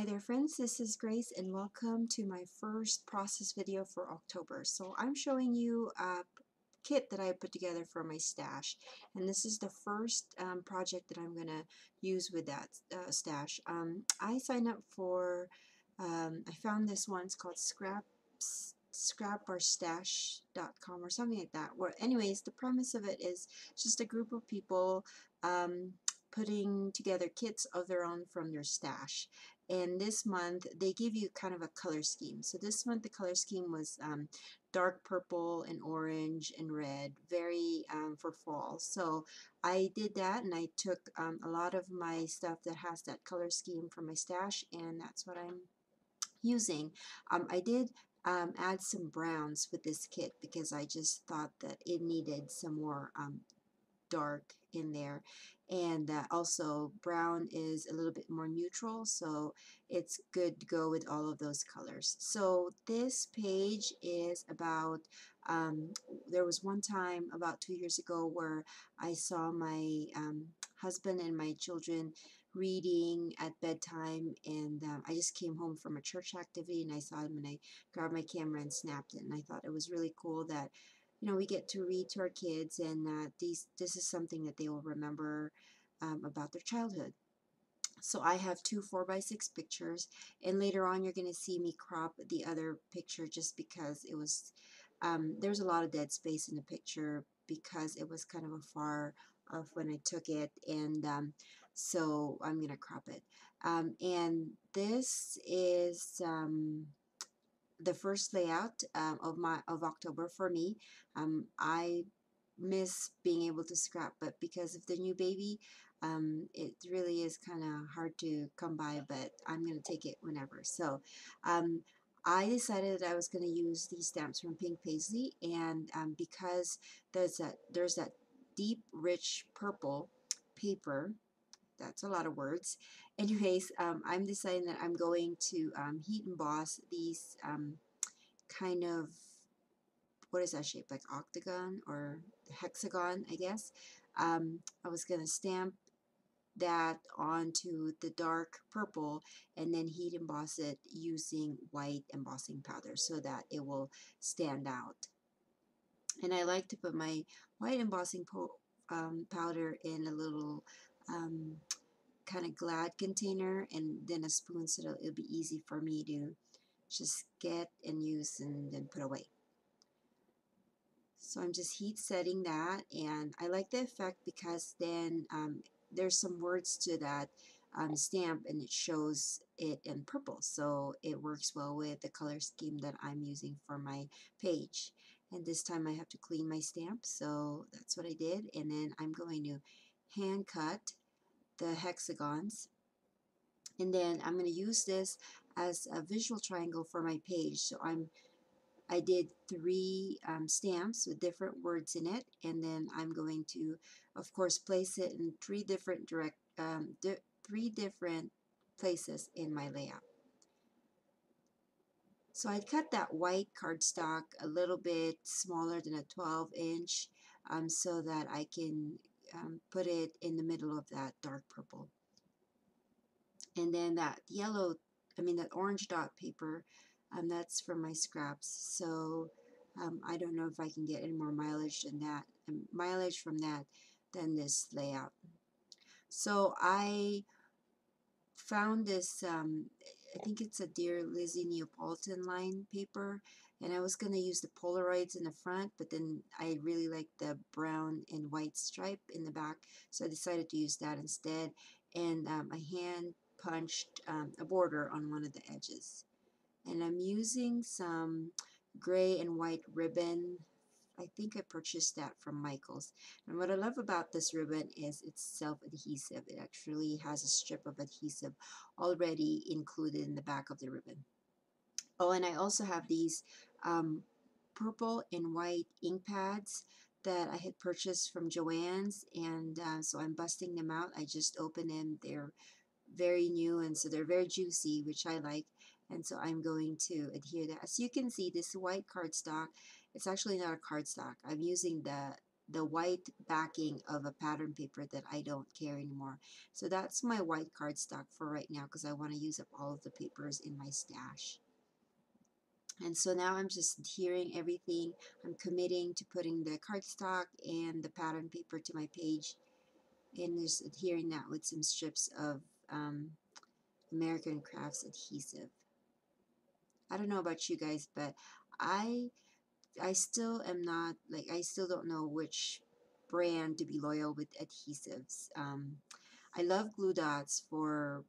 Hi there friends, this is Grace and welcome to my first process video for October. So I'm showing you a kit that I put together for my stash, and this is the first project that I'm going to use with that stash. I signed up for, I found this one, it's called scraporstash.com or something like that. Where, anyways, the premise of it is just a group of people putting together kits of their own from their stash. And this month they give you kind of a color scheme. So this month the color scheme was dark purple and orange and red, very for fall. So I did that, and I took a lot of my stuff that has that color scheme from my stash, and that's what I'm using. I did add some browns with this kit because I just thought that it needed some more dark in there, and also brown is a little bit more neutral, so it's good to go with all of those colors. So this page is about there was one time about 2 years ago where I saw my husband and my children reading at bedtime, and I just came home from a church activity and I saw them, and I grabbed my camera and snapped it, and I thought it was really cool that we get to read to our kids, and this is something that they will remember about their childhood. So I have two 4x6 pictures, and later on you're going to see me crop the other picture just because it was, there's a lot of dead space in the picture because it was kind of a far off when I took it, and so I'm going to crop it. And this is the first layout of October for me. I miss being able to scrap, but because of the new baby, it really is kind of hard to come by, but I'm going to take it whenever. So I decided that I was going to use these stamps from Pink Paisley, and because there's that deep rich purple paper. That's a lot of words. Anyways, I'm deciding that I'm going to heat emboss these kind of, what is that shape, like octagon or hexagon, I guess. I was going to stamp that onto the dark purple and then heat emboss it using white embossing powder so that it will stand out. And I like to put my white embossing powder in a little kind of Glad container and then a spoon, so that it'll be easy for me to just get and use and then put away. So I'm just heat setting that, and I like the effect because then there's some words to that stamp, and it shows it in purple, so it works well with the color scheme that I'm using for my page. And this time I have to clean my stamp, so that's what I did. And then I'm going to hand cut the hexagons, and then I'm going to use this as a visual triangle for my page. So I did three stamps with different words in it, and then I'm going to, of course, place it in three different places in my layout. So I cut that white cardstock a little bit smaller than a 12-inch so that I can put it in the middle of that dark purple. And then that that orange dot paper, that's from my scraps. So I don't know if I can get any more mileage from that than this layout. So I found this, I think it's a Dear Lizzie Neapolitan line paper, and I was going to use the Polaroids in the front, but then I really like the brown and white stripe in the back, so I decided to use that instead. And I hand punched a border on one of the edges, and I'm using some gray and white ribbon. I think I purchased that from Michael's. And what I love about this ribbon is it's self-adhesive. It actually has a strip of adhesive already included in the back of the ribbon. Oh, and I also have these purple and white ink pads that I had purchased from Joann's, and so I'm busting them out. I just opened them. They're very new, and so they're very juicy, which I like, and so I'm going to adhere that. As you can see, this white cardstock, it's actually not a cardstock. I'm using the the white backing of a pattern paper that I don't care anymore. So that's my white cardstock for right now because I want to use up all of the papers in my stash. And so now I'm just adhering everything. I'm committing to putting the cardstock and the pattern paper to my page, and just adhering that with some strips of American Crafts adhesive. I don't know about you guys, but I I still am not, like, I still don't know which brand to be loyal with adhesives. I love glue dots for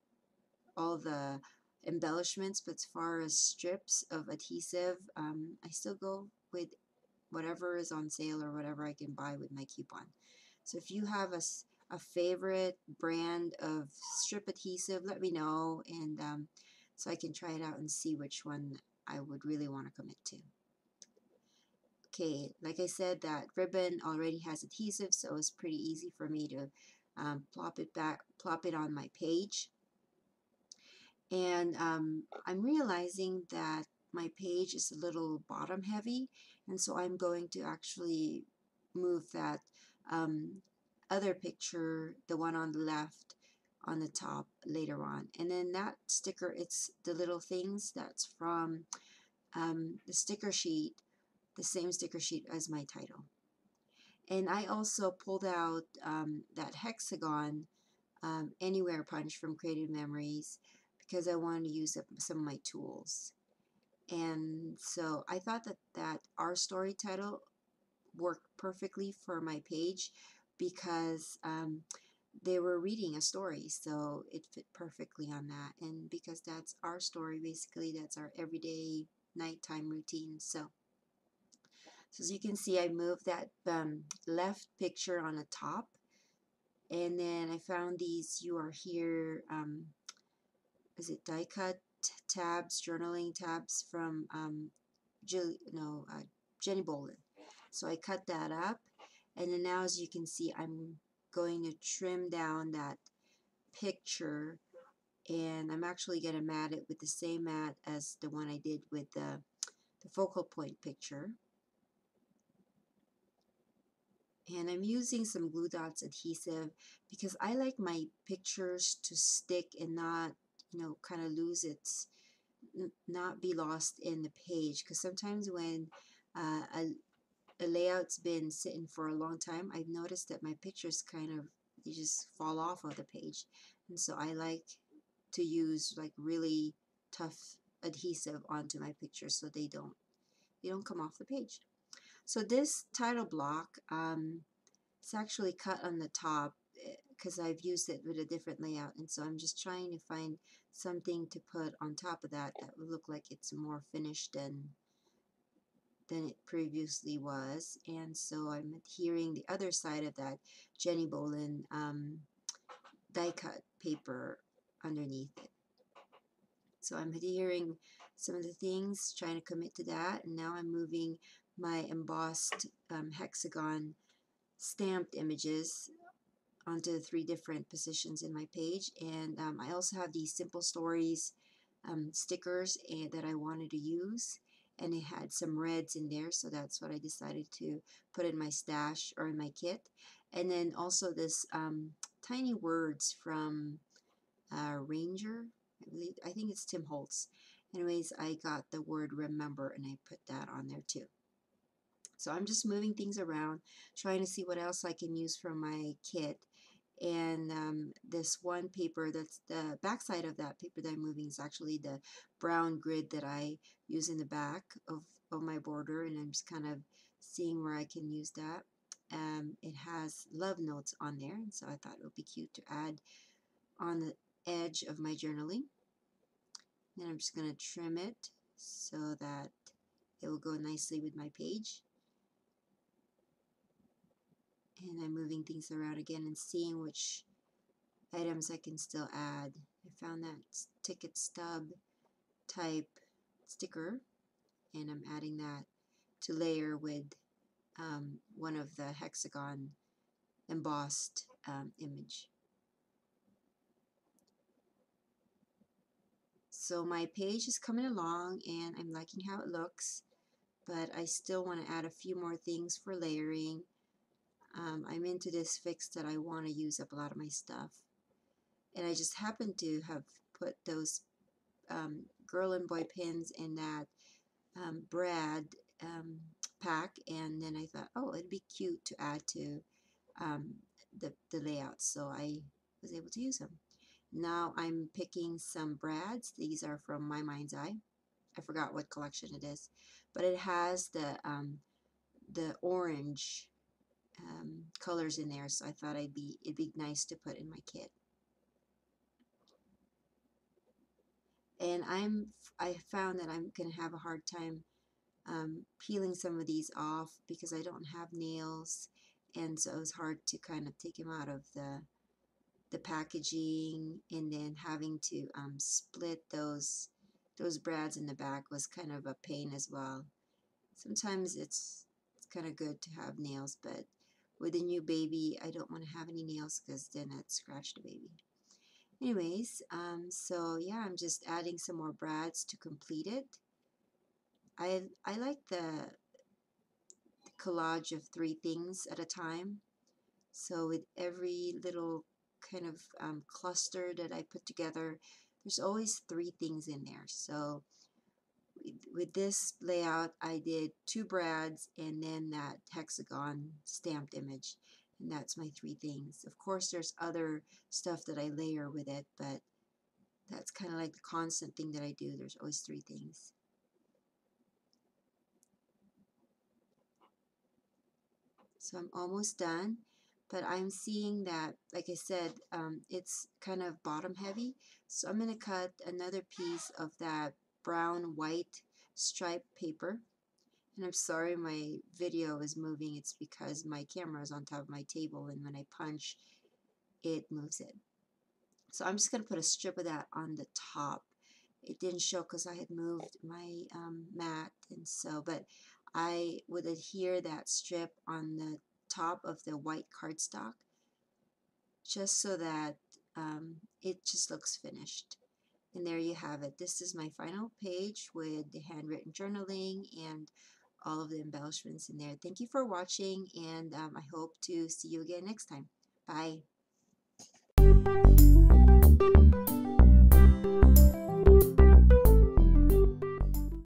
all the embellishments, but as far as strips of adhesive, I still go with whatever is on sale or whatever I can buy with my coupon. So if you have a favorite brand of strip adhesive, let me know, and so I can try it out and see which one I would really want to commit to. Okay, like I said, that ribbon already has adhesive, so it's pretty easy for me to plop it on my page. And I'm realizing that my page is a little bottom heavy, and so I'm going to actually move that other picture, the one on the left, on the top later on. And then that sticker, it's the little things, that's from the sticker sheet, the same sticker sheet as my title. And I also pulled out that hexagon anywhere punch from Creative Memories because I wanted to use up some of my tools. And so I thought that Our Story title worked perfectly for my page because they were reading a story, so it fit perfectly on that. And because that's our story, basically that's our everyday nighttime routine. So as you can see, I moved that left picture on the top, and then I found these You Are Here, is it die cut tabs, journaling tabs from Jenny Bolin. So I cut that up, and then now as you can see, I'm going to trim down that picture, and I'm actually going to mat it with the same mat as the one I did with the focal point picture. And I'm using some glue dots adhesive because I like my pictures to stick and not, kind of lose its, not be lost in the page. Because sometimes when a layout's been sitting for a long time, I've noticed that my pictures they just fall off of the page. And so I like to use like really tough adhesive onto my pictures so they don't come off the page. So this title block, it's actually cut on the top because I've used it with a different layout, and so I'm just trying to find something to put on top of that would look like it's more finished than it previously was. And so I'm adhering the other side of that Jenny Bolin die cut paper underneath it. So I'm adhering some of the things, trying to commit to that, and now I'm moving my embossed hexagon stamped images onto the 3 different positions in my page. And I also have these Simple Stories stickers that I wanted to use, and it had some reds in there, so that's what I decided to put in my stash or in my kit. And then also this tiny words from Ranger, I think it's Tim Holtz. Anyways, I got the word remember and I put that on there too. So I'm just moving things around, trying to see what else I can use from my kit. And this one paper, that's the back side of that paper that I'm moving, is actually the brown grid that I use in the back of my border, and I'm just kind of seeing where I can use that. It has love notes on there, and so I thought it would be cute to add on the edge of my journaling. Then I'm just going to trim it so that it will go nicely with my page. And I'm moving things around again and seeing which items I can still add. I found that ticket stub type sticker, and I'm adding that to layer with one of the hexagon embossed image. So my page is coming along and I'm liking how it looks, but I still want to add a few more things for layering. I'm into this fix that I want to use up a lot of my stuff. And I just happened to have put those girl and boy pins in that brad pack, and then I thought, oh, it'd be cute to add to um, the layout, so I was able to use them. Now I'm picking some brads. These are from My Mind's Eye. I forgot what collection it is, but it has the orange colors in there, so I thought it'd be nice to put in my kit. And I found that I'm gonna have a hard time peeling some of these off because I don't have nails, and so it was hard to kind of take them out of the packaging, and then having to split those brads in the back was kind of a pain as well. Sometimes it's kind of good to have nails, but with a new baby I don't want to have any nails because then I'd scratch the baby. Anyways, so yeah, I'm just adding some more brads to complete it. I like the collage of 3 things at a time. So with every little kind of cluster that I put together, there's always 3 things in there. So with this layout, I did 2 brads and then that hexagon stamped image. And that's my 3 things. Of course, there's other stuff that I layer with it, but that's kind of like the constant thing that I do. There's always 3 things. So I'm almost done, but I'm seeing that, like I said, it's kind of bottom heavy. So I'm going to cut another piece of that brown white striped paper. And I'm sorry my video is moving. It's because my camera is on top of my table, and when I punch, it moves it. So I'm just going to put a strip of that on the top. It didn't show because I had moved my mat, and so, but I would adhere that strip on the top of the white cardstock just so that it just looks finished. And there you have it. This is my final page with the handwritten journaling and all of the embellishments in there. Thank you for watching, and I hope to see you again next time. Bye.